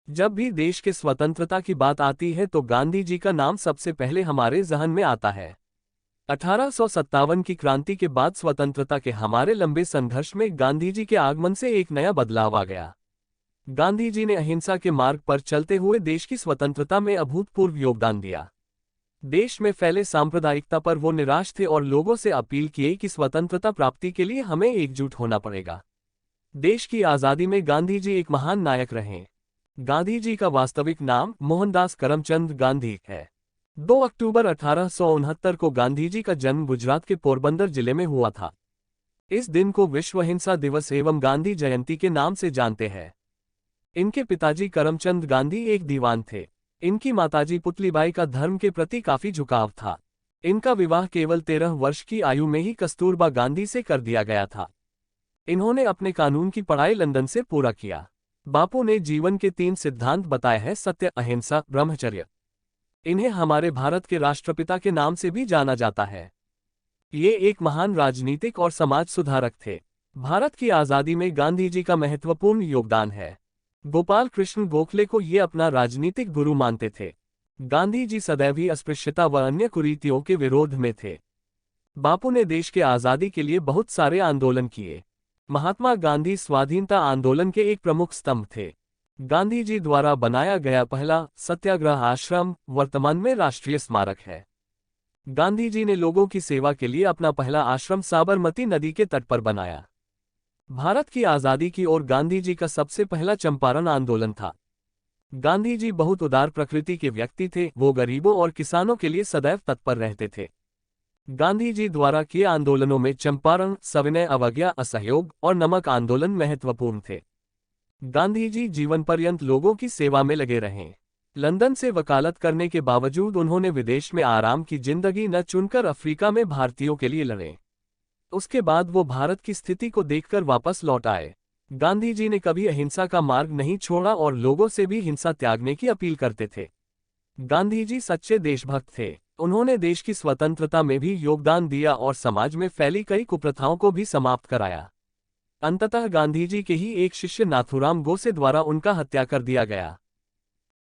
जब भी देश के स्वतंत्रता की बात आती है तो गांधी जी का नाम सबसे पहले हमारे जहन में आता है। 1857 की क्रांति के बाद स्वतंत्रता के हमारे लंबे संघर्ष में गांधी जी के आगमन से एक नया बदलाव आ गया। गांधी जी ने अहिंसा के मार्ग पर चलते हुए देश की स्वतंत्रता में अभूतपूर्व योगदान दिया। देश में फैले सांप्रदायिकता पर वो निराश थे और लोगों से अपील किए कि स्वतंत्रता प्राप्ति के लिए हमें एकजुट होना पड़ेगा। देश की आज़ादी में गांधी जी एक महान नायक रहे। गांधी जी का वास्तविक नाम मोहनदास करमचंद गांधी है। 2 अक्टूबर 1869 को गांधी जी का जन्म गुजरात के पोरबंदर जिले में हुआ था। इस दिन को विश्व अहिंसा दिवस एवं गांधी जयंती के नाम से जानते हैं। इनके पिताजी करमचंद गांधी एक दीवान थे। इनकी माताजी पुतलीबाई का धर्म के प्रति काफी झुकाव था। इनका विवाह केवल 13 वर्ष की आयु में ही कस्तूरबा गांधी से कर दिया गया था। इन्होंने अपने कानून की पढ़ाई लंदन से पूरा किया। बापू ने जीवन के 3 सिद्धांत बताए हैं: सत्य, अहिंसा, ब्रह्मचर्य। इन्हें हमारे भारत के राष्ट्रपिता के नाम से भी जाना जाता है। ये एक महान राजनीतिक और समाज सुधारक थे। भारत की आज़ादी में गांधी जी का महत्वपूर्ण योगदान है। गोपाल कृष्ण गोखले को ये अपना राजनीतिक गुरु मानते थे। गांधी जी सदैव ही अस्पृश्यता व अन्य कुरीतियों के विरोध में थे। बापू ने देश के आज़ादी के लिए बहुत सारे आंदोलन किए। महात्मा गांधी स्वाधीनता आंदोलन के एक प्रमुख स्तंभ थे। गांधी जी द्वारा बनाया गया पहला सत्याग्रह आश्रम वर्तमान में राष्ट्रीय स्मारक है। गांधी जी ने लोगों की सेवा के लिए अपना पहला आश्रम साबरमती नदी के तट पर बनाया। भारत की आज़ादी की ओर गांधी जी का सबसे पहला चंपारण आंदोलन था। गांधी जी बहुत उदार प्रकृति के व्यक्ति थे। वो गरीबों और किसानों के लिए सदैव तत्पर रहते थे। गांधी जी द्वारा किए आंदोलनों में चंपारण, सविनय अवज्ञा, असहयोग और नमक आंदोलन महत्वपूर्ण थे। गांधी जी जीवन पर्यंत लोगों की सेवा में लगे रहे। लंदन से वकालत करने के बावजूद उन्होंने विदेश में आराम की जिंदगी न चुनकर अफ्रीका में भारतीयों के लिए लड़े। उसके बाद वो भारत की स्थिति को देखकर वापस लौट आए। गांधी जी ने कभी अहिंसा का मार्ग नहीं छोड़ा और लोगों से भी हिंसा त्यागने की अपील करते थे। गांधी जी सच्चे देशभक्त थे। उन्होंने देश की स्वतंत्रता में भी योगदान दिया और समाज में फैली कई कुप्रथाओं को भी समाप्त कराया। अंततः गांधी जी के ही एक शिष्य नाथूराम गोसे द्वारा उनका हत्या कर दिया गया।